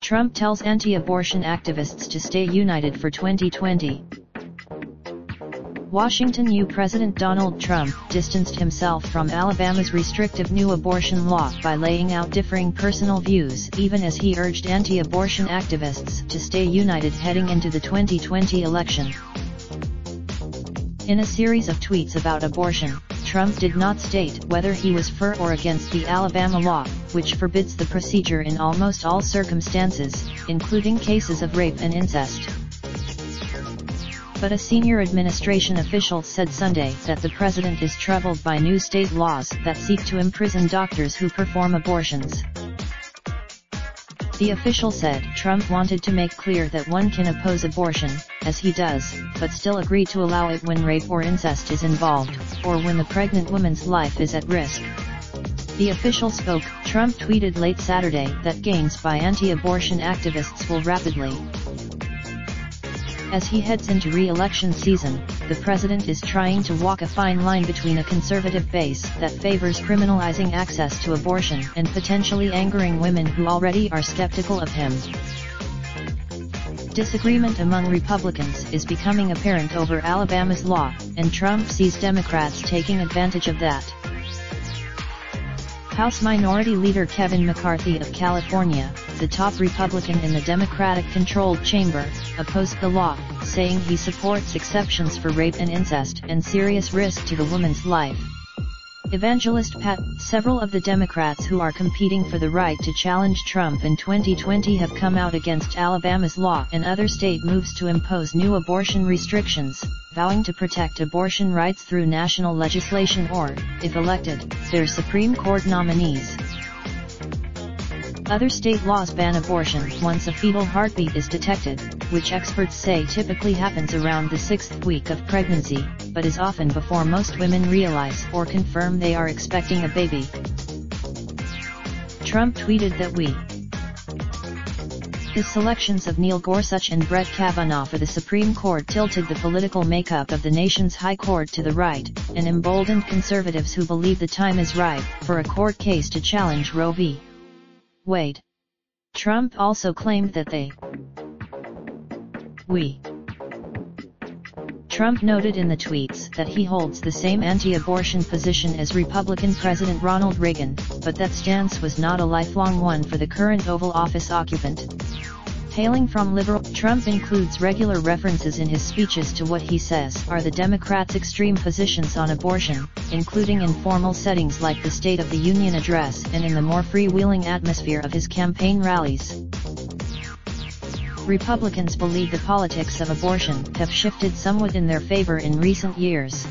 Trump tells anti-abortion activists to stay united for 2020. Washington. U. President Donald Trump distanced himself from Alabama's restrictive new abortion law by laying out differing personal views, even as he urged anti-abortion activists to stay united heading into the 2020 election. In a series of tweets about abortion, Trump did not state whether he was for or against the Alabama law, which forbids the procedure in almost all circumstances, including cases of rape and incest. But a senior administration official said Sunday that the president is troubled by new state laws that seek to imprison doctors who perform abortions. The official said Trump wanted to make clear that one can oppose abortion, as he does, but still agree to allow it when rape or incest is involved, or when the pregnant woman's life is at risk. The official spoke. Trump tweeted late Saturday that gains by anti-abortion activists will rapidly. As he heads into re-election season, the president is trying to walk a fine line between a conservative base that favors criminalizing access to abortion and potentially angering women who already are skeptical of him. Disagreement among Republicans is becoming apparent over Alabama's law, and Trump sees Democrats taking advantage of that. House Minority Leader Kevin McCarthy of California, the top Republican in the Democratic-controlled chamber, opposed the law, saying he supports exceptions for rape and incest and serious risk to the woman's life. Evangelist Pat, several of the Democrats who are competing for the right to challenge Trump in 2020 have come out against Alabama's law and other state moves to impose new abortion restrictions, vowing to protect abortion rights through national legislation or, if elected, their Supreme Court nominees. Other state laws ban abortion once a fetal heartbeat is detected, which experts say typically happens around the 6th week of pregnancy, but is often before most women realize or confirm they are expecting a baby. Trump tweeted that his selections of Neil Gorsuch and Brett Kavanaugh for the Supreme Court tilted the political makeup of the nation's high court to the right, and emboldened conservatives who believe the time is ripe for a court case to challenge Roe v. Wade. Trump also claimed that Trump noted in the tweets that he holds the same anti-abortion position as Republican President Ronald Reagan, but that stance was not a lifelong one for the current Oval Office occupant. Hailing from liberal, Trump includes regular references in his speeches to what he says are the Democrats' extreme positions on abortion, including in formal settings like the State of the Union address and in the more freewheeling atmosphere of his campaign rallies. Republicans believe the politics of abortion have shifted somewhat in their favor in recent years.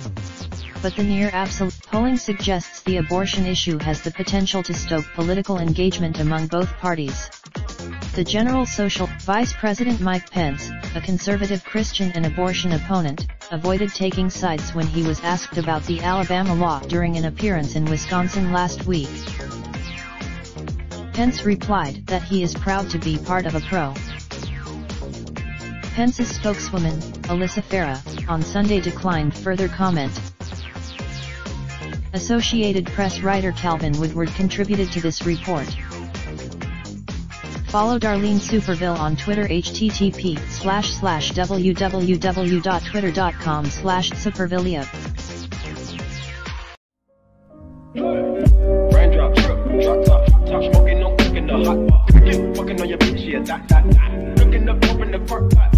But the near-absolute polling suggests the abortion issue has the potential to stoke political engagement among both parties. The General Social Vice President Mike Pence, a conservative Christian and abortion opponent, avoided taking sides when he was asked about the Alabama law during an appearance in Wisconsin last week. Pence replied that he is proud to be part of a pro. Pence's spokeswoman, Alyssa Farah, on Sunday declined further comment. Associated Press writer Calvin Woodward contributed to this report. Follow Darlene Superville on Twitter http://www.twitter.com/supervillia. Raindrop, drop top, smoking, no cooking the hot pot. Fucking on your bitch, yeah, that. Looking up, open the park pot.